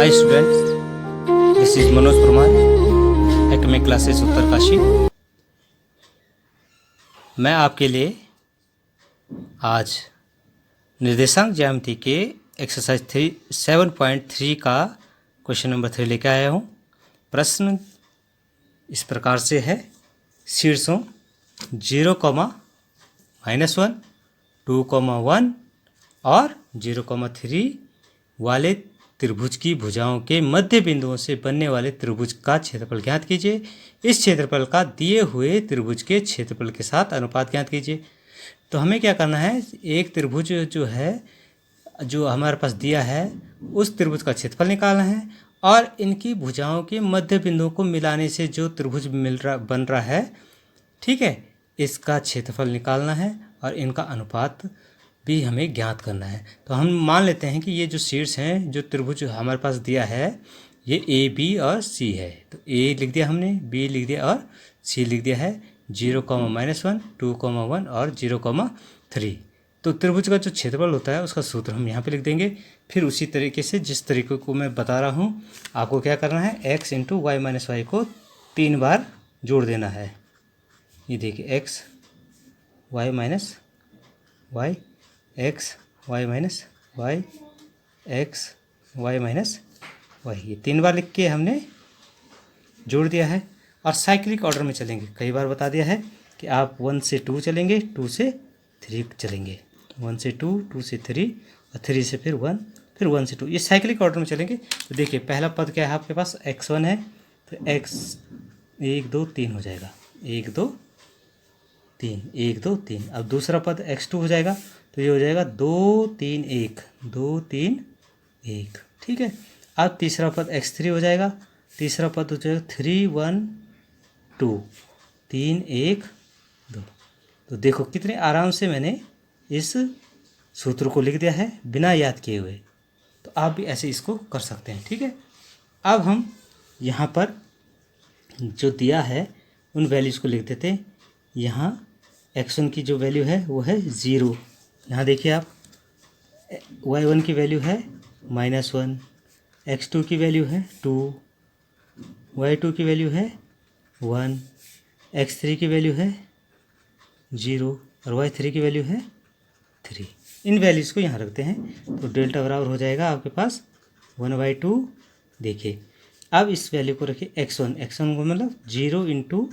Hi students, this is Manoj Parmar, academic classes Uttarkashi. मैं आपके लिए आज निर्देशांक ज्यामिति के एक्सरसाइज 7.3 का क्वेश्चन नंबर 3 लेकर आया हूँ। प्रश्न इस प्रकार से है, शीर्षों 0,-1, 2,1 और 0,3 वाले त्रिभुज की भुजाओं के मध्य बिंदुओं से बनने वाले त्रिभुज का क्षेत्रफल ज्ञात कीजिए। इस क्षेत्रफल का दिए हुए त्रिभुज के क्षेत्रफल के साथ अनुपात ज्ञात कीजिए। तो हमें क्या करना है, एक त्रिभुज जो है जो हमारे पास दिया है उस त्रिभुज का क्षेत्रफल निकालना है और इनकी भुजाओं के मध्य बिंदुओं को मिलाने से जो त्रिभुज बन रहा है, ठीक है, इसका क्षेत्रफल निकालना है और इनका अनुपात भी हमें ज्ञात करना है। तो हम मान लेते हैं कि ये जो शीर्ष हैं, जो त्रिभुज हमारे पास दिया है, ये ए, बी और सी है। तो ए लिख दिया हमने, बी लिख दिया और सी लिख दिया है। 0,-1, 2,1 और 0,3। तो त्रिभुज का जो क्षेत्रफल होता है उसका सूत्र हम यहाँ पे लिख देंगे। फिर उसी तरीके से जिस तरीके को मैं बता रहा हूँ, आपको क्या करना है, x × y - y को 3 बार जोड़ देना है। ये देखिए, x y - y, x y - y, x y - y, ये 3 बार लिख के हमने जोड़ दिया है। और साइक्लिक ऑर्डर में चलेंगे। कई बार बता दिया है कि आप 1 से 2 चलेंगे, 2 से 3 चलेंगे, 1 से 2, 2 से 3 और 3 से फिर 1, फिर 1 से 2, ये साइक्लिक ऑर्डर में चलेंगे। तो देखिए, पहला पद क्या है आपके पास, x1 है, तो x 1 2 3 हो जाएगा, 1 2 3, 1 2 3। अब दूसरा पद x2 हो जाएगा, तो ये हो जाएगा 2 3 1, 2 3 1, ठीक है। अब तीसरा पद x3 हो जाएगा, तीसरा पद हो जाएगा 3 1 2, 3 1 2। तो देखो कितने आराम से मैंने इस सूत्र को लिख दिया है बिना याद किए हुए। तो आप भी ऐसे इसको कर सकते हैं, ठीक है। अब हम यहाँ पर जो दिया है उन वैल्यूज़ को लिख देते हैं। यहाँ x1 की जो वैल्यू है वो है 0। यहाँ देखिए आप, y1 की वैल्यू है -1, x2 की वैल्यू है 2, y2 की वैल्यू है 1, x3 की वैल्यू है 0 और y3 की वैल्यू है 3। इन वैल्यूज़ को यहाँ रखते हैं। तो डेल्टा बराबर हो जाएगा आपके पास 1/2। देखिए, अब इस वैल्यू को रखिए x1 को मतलब 0 ×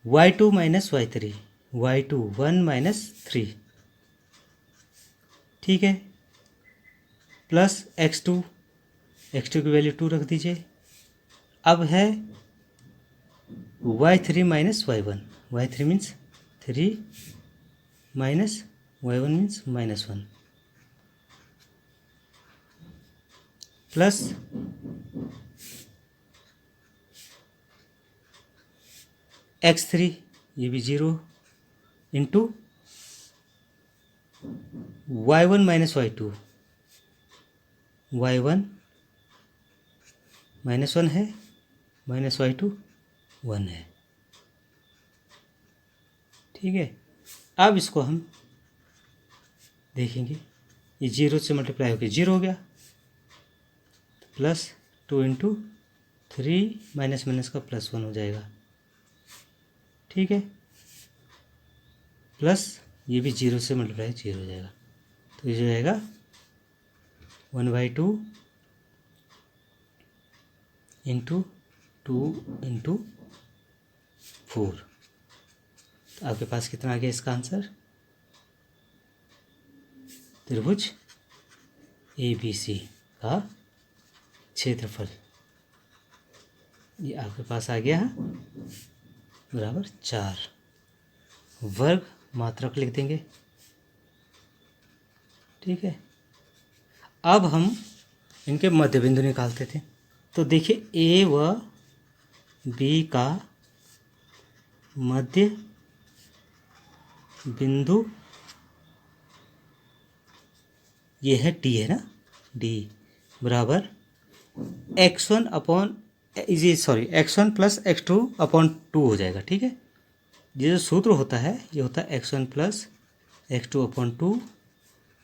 y2 - y3, y2 1 - 3, ठीक है, प्लस x2 की वैल्यू 2 रख दीजिए। अब है y3 - y1, y3 means 3 minus y1 means -1, plus x3, ये भी 0 इंटू y1 - y2, y1 -1 है, -y2 1 है, ठीक है। अब इसको हम देखेंगे, ये 0 से मल्टीप्लाई होकर 0 हो गया, प्लस 2 × 3 माइनस का +1 हो जाएगा, ठीक है, प्लस ये भी 0 से मल्टीप्लाई 0 हो जाएगा। तो ये जो जाएगा 1/2 × 2 × 4। तो आपके पास कितना आ गया इसका आंसर, त्रिभुज ABC का क्षेत्रफल ये आपके पास आ गया बराबर 4। वर्ग मात्रक लिख देंगे, ठीक है। अब हम इनके मध्य बिंदु निकालते थे। तो देखिए, A व B का मध्य बिंदु ये है D, है ना, D बराबर x1 प्लस x2 अपॉन 2 हो जाएगा, ठीक है। ये जो सूत्र होता है ये होता है x1 plus x2 upon 2,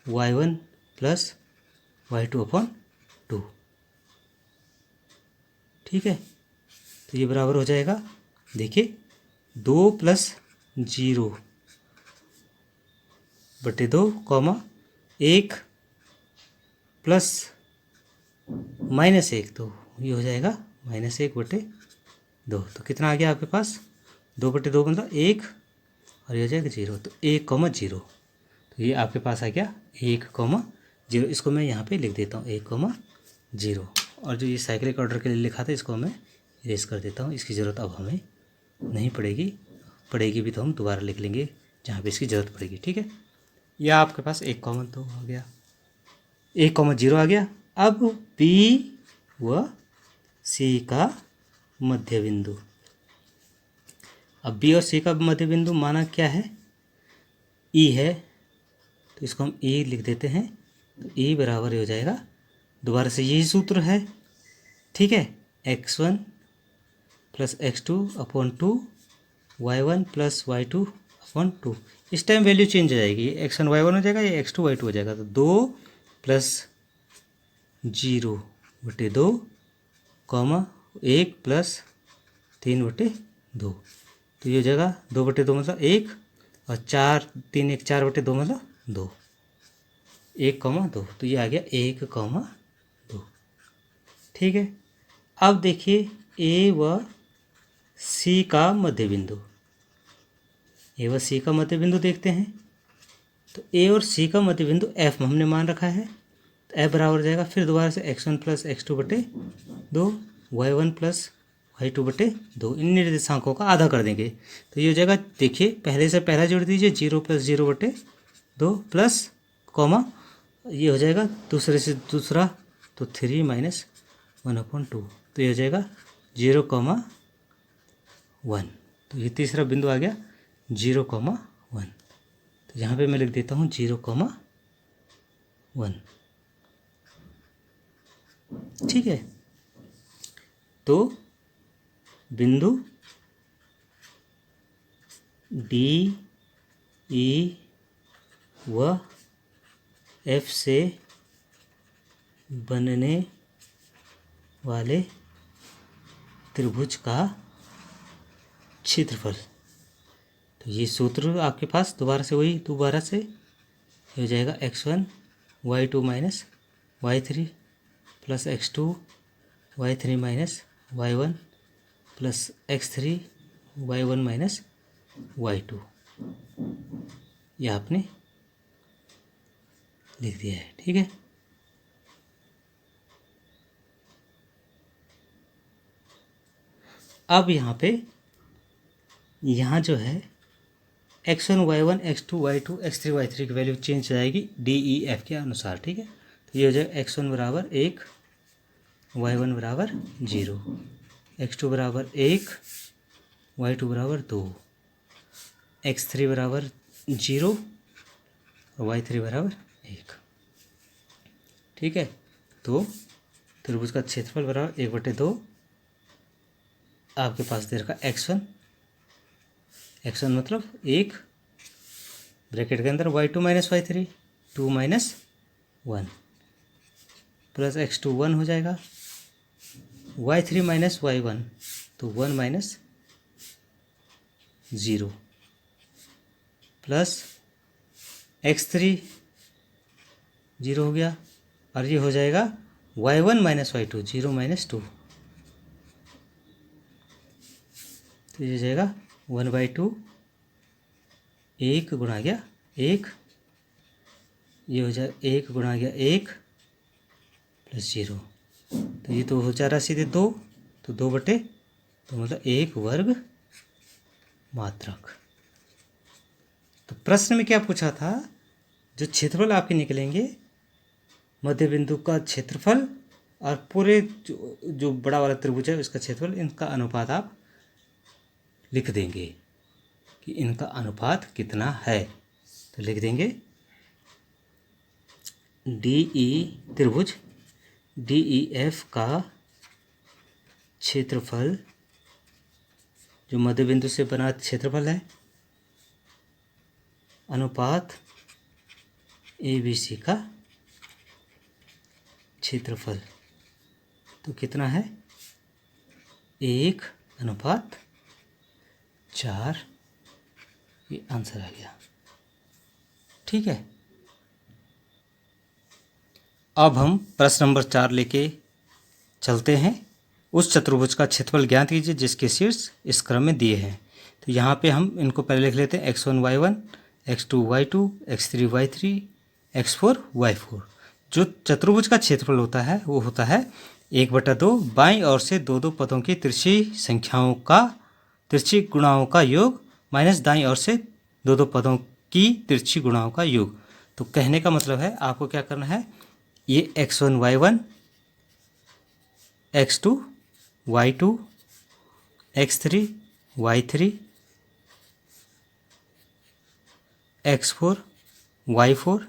y1 plus y2 upon 2। ठीक है, तो ये बराबर हो जाएगा, देखिए 2 + 0 बटे 2 कॉमा 1 + -1, तो ये हो जाएगा -1 बटे 2। तो कितना आ गया आपके पास, 2 बटे 2 मतलब 1, और ये हो जाएगा 0, तो 1,0। तो ये आपके पास आ गया 1,0। इसको मैं यहाँ पे लिख देता हूँ 1,0। और जो ये साइक्लिक ऑर्डर के लिए लिखा था इसको मैं इरेज कर देता हूँ, इसकी ज़रूरत अब हमें नहीं पड़ेगी भी तो हम दोबारा लिख लेंगे जहाँ पे इसकी ज़रूरत पड़ेगी। ठीक है, यह आपके पास 1,2 आ गया, 1,0 आ गया। अब B व C का मध्य बिंदु, अब B और C का मध्य बिंदु माना क्या है, E है, तो इसको हम E लिख देते हैं। तो E बराबर हो जाएगा, दोबारा से यही सूत्र है, ठीक है, x1 + x2/2 y1 + y2/2। इस टाइम वैल्यू चेंज हो जाएगी, x1 y1 हो जाएगा, ये x2 y2 हो जाएगा। तो 2 + 0 बटे 2 कॉमा 1 + 3 बटे 2, तो ये हो जाएगा 2 बटे 2 मतलब 1, और 4 3 1 4 बटे 2 मतलब 2, 1,2, तो ये आ गया 1,2। ठीक है, अब देखिए ए व सी का मध्य बिंदु, ए व सी का मध्य बिंदु देखते हैं। तो ए और सी का मध्य बिंदु एफ हमने मान रखा है, तो एफ बराबर हो जाएगा, फिर दोबारा से x1 + x2 बटे 2 y1 + y2 बटे 2, इन निर्देशांकों का आधा कर देंगे। तो ये हो जाएगा, देखिए पहले से पहला जोड़ दीजिए, 0 + 0 बटे 2 प्लस कॉमा, ये हो जाएगा दूसरे से दूसरा, तो 3 - 1/2, तो ये हो जाएगा 0,1। तो ये तीसरा बिंदु आ गया 0,1। तो यहाँ पे मैं लिख देता हूँ 0,1। ठीक है, तो बिंदु डी ई व एफ से बनने वाले त्रिभुज का क्षेत्रफल, तो ये सूत्र आपके पास दोबारा से हो जाएगा x1 y2 - y3 + x2 y3 - y1 + x3 y1 - y2, ये आपने लिख दिया है। ठीक है, अब यहाँ जो है x1 y1 x2 y2 x3 y3 की वैल्यू चेंज हो जाएगी डी ई एफ के अनुसार। ठीक है, तो ये हो जाएगा x1 बराबर 1, y1 बराबर 0, x2 बराबर 1, y2 बराबर 2, x3 बराबर 0 और y3 बराबर 1। ठीक है, तो त्रिभुज का क्षेत्रफल बराबर 1/2 आपके पास दे रखा x1 मतलब 1, ब्रैकेट के अंदर y2 - y3 2 - 1 प्लस x2 1 हो जाएगा, y3 - y1 तो 1 - 0 प्लस x3 0 हो गया, और ये हो जाएगा y1 - y2 0 - 2, तो ये हो जाएगा 1/2, 1 गुणा गया 1, ये हो जाए 1 गुणा गया 1 + 0, तो ये तो हो जा रहा सीधे 2, तो 2 बटे तो मतलब 1 वर्ग मात्रक। तो प्रश्न में क्या पूछा था, जो क्षेत्रफल आपके निकलेंगे मध्य बिंदु का क्षेत्रफल और पूरे जो बड़ा वाला त्रिभुज है उसका क्षेत्रफल, इनका अनुपात आप लिख देंगे कि इनका अनुपात कितना है। तो लिख देंगे त्रिभुज डी ई एफ का क्षेत्रफल, जो मध्य बिंदु से बना क्षेत्रफल है, अनुपात ए बी सी का क्षेत्रफल। तो कितना है 1:4, ये आंसर आ गया। ठीक है, अब हम प्रश्न नंबर 4 लेके चलते हैं। उस चतुर्भुज का क्षेत्रफल ज्ञात कीजिए जिसके शीर्ष इस क्रम में दिए हैं। तो यहाँ पे हम इनको पहले लिख लेते हैं x1 y1, x2 y2, x3 y3, x4 y4। जो चतुर्भुज का क्षेत्रफल होता है वो होता है 1/2 बाईं ओर से दो दो पदों की तिरछी गुणाओं का योग माइनस दाईं ओर से दो दो पदों की तिरछी गुणाओं का योग। तो कहने का मतलब है आपको क्या करना है, ये x1 y1, x2 y2, x3 y3, x4 y4,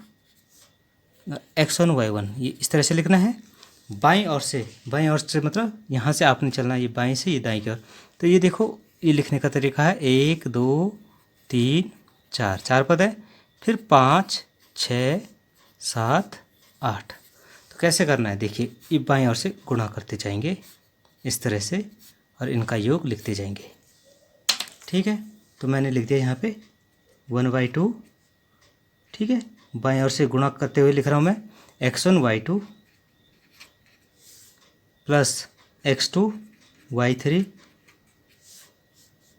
x1 y1, ये इस तरह से लिखना है। बाईं ओर से मतलब यहाँ से आपने चलना है, ये बाईं से ये दाईं की ओर। तो ये देखो, ये लिखने का तरीका है 1 2 3 4, 4 पद है, फिर 5 6 7 8। तो कैसे करना है, देखिए ये बाईं ओर से गुणा करते जाएंगे इस तरह से और इनका योग लिखते जाएंगे। ठीक है, तो मैंने लिख दिया यहाँ पे 1/2। ठीक है, बाईं ओर से गुणा करते हुए लिख रहा हूँ मैं x1 y2 plus x2 y3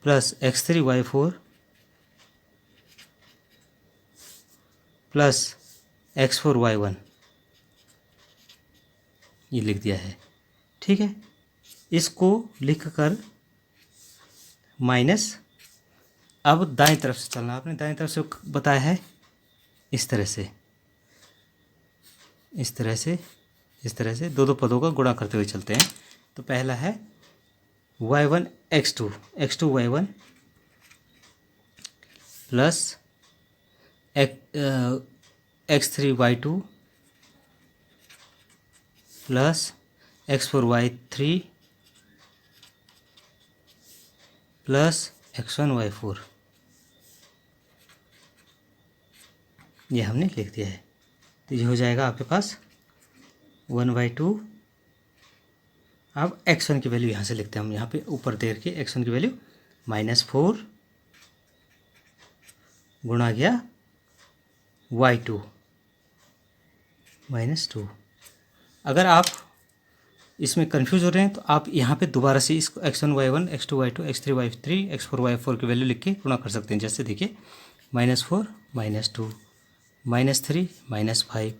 plus x3 y4 plus x4 y1, ये लिख दिया है। ठीक है, इसको लिख कर माइनस, अब दाईं तरफ से चलना, आपने दाईं तरफ से बताया है इस तरह से दो दो पदों का गुणा करते हुए चलते हैं। तो पहला है y1 x2 y1 plus x3 y2 plus x4 y3 plus x1 y4, ये हमने लिख दिया है। तो ये हो जाएगा आपके पास 1/2। अब x1 की वैल्यू यहाँ से लिखते हैं हम, यहाँ पे ऊपर दे के x1 की वैल्यू -4 गुणा गया y2 -2। अगर आप इसमें कंफ्यूज हो रहे हैं तो आप यहाँ पे दोबारा से इसको x1 y1, x2 y2, x3 y3, x4 y4 की वैल्यू लिख के गुणा कर सकते हैं। जैसे देखिए -4 -2 -3 -5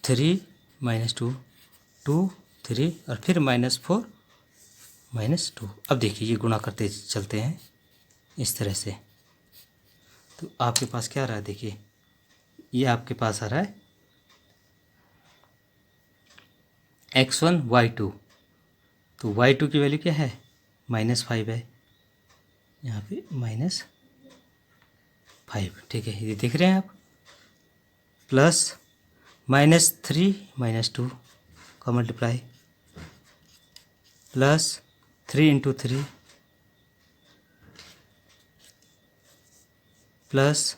3 -2 2 3 और फिर -4 -2। अब देखिए ये गुणा करते चलते हैं इस तरह से। तो आपके पास क्या आ रहा है, देखिए ये आपके पास आ रहा है x1 y2। तो y2 की वैल्यू क्या है, -5 है, यहाँ पे -5। ठीक है, ये देख रहे हैं आप, प्लस -3 -2 का मल्टीप्लाई प्लस 3 × 3 प्लस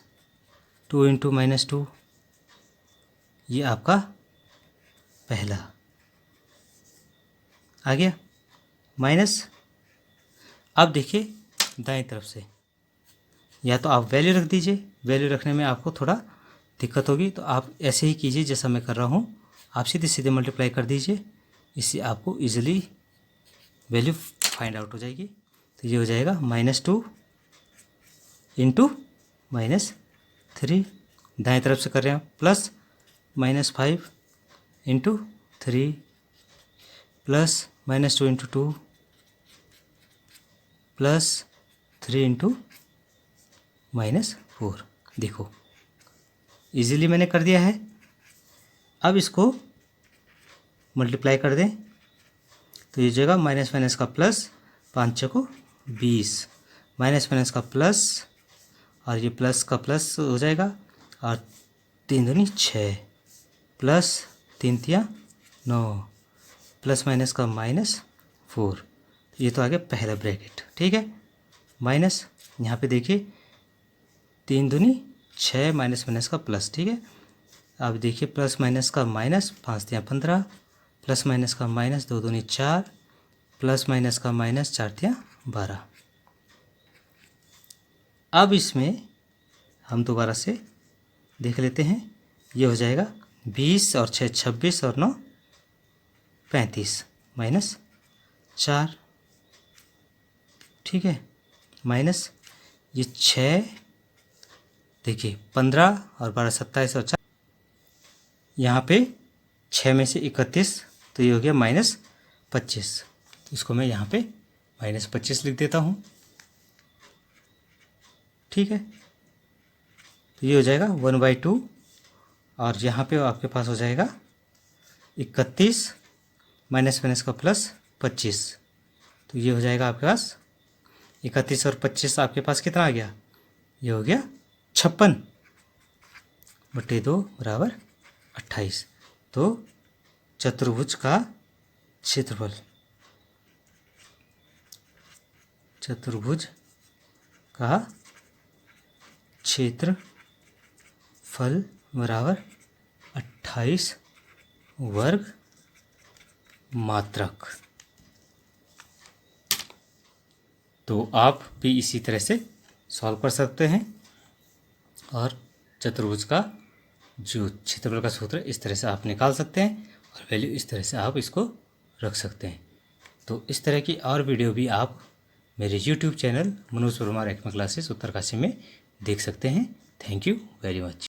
2 × -2, ये आपका पहला आ गया माइनस। अब देखिए दाएं तरफ से, या तो आप वैल्यू रख दीजिए, वैल्यू रखने में आपको थोड़ा दिक्कत होगी तो आप ऐसे ही कीजिए जैसा मैं कर रहा हूँ, आप सीधे सीधे मल्टीप्लाई कर दीजिए, इससे आपको इजीली वैल्यू फाइंड आउट हो जाएगी। तो ये हो जाएगा -2 × -3, दाएं तरफ से कर रहे हैं प्लस -5 × 3 प्लस -2 × 2 प्लस 3 × -4। देखो इजीली मैंने कर दिया है। अब इसको मल्टीप्लाई कर दें तो ये जगह माइनस माइनस का प्लस, 5 × 20, माइनस माइनस का प्लस और ये प्लस का प्लस हो जाएगा, और 3 दूनी 6 प्लस 3 तिया 9 प्लस माइनस का -4। ये तो आ गया पहला ब्रैकेट। ठीक है, माइनस यहाँ पे देखिए 3 दूनी 6 माइनस माइनस का प्लस। ठीक है, अब देखिए प्लस माइनस का माइनस, 5 तिया 15 प्लस माइनस का माइनस, 2 दूनी 4, प्लस माइनस का माइनस, 4 तिया 12। अब इसमें हम दोबारा से देख लेते हैं। ये हो जाएगा 20 और 6 26 और 9 35 माइनस 4, ठीक है, माइनस ये 6, देखिए 15 और 12 27 और 4, यहाँ पे 6 में से 31, तो ये हो गया माइनस 25। तो इसको मैं यहाँ पे माइनस 25 लिख देता हूँ, ठीक है। तो ये हो जाएगा 1/2 और यहाँ पे आपके पास हो जाएगा 31 माइनस माइनस का प्लस 25। तो ये हो जाएगा आपके पास 31 और 25 आपके पास कितना आ गया, ये हो गया 56/2 बराबर 28। तो चतुर्भुज का क्षेत्रफल, चतुर्भुज का क्षेत्रफल बराबर 28 वर्ग मात्रक। तो आप भी इसी तरह से सॉल्व कर सकते हैं और चतुर्भुज का जो क्षेत्रफल का सूत्र इस तरह से आप निकाल सकते हैं और वैल्यू इस तरह से आप इसको रख सकते हैं। तो इस तरह की और वीडियो भी आप मेरे YouTube channel Manoj Parmar ECMA classes Uttarkashi में देख सकते हैं। Thank you very much.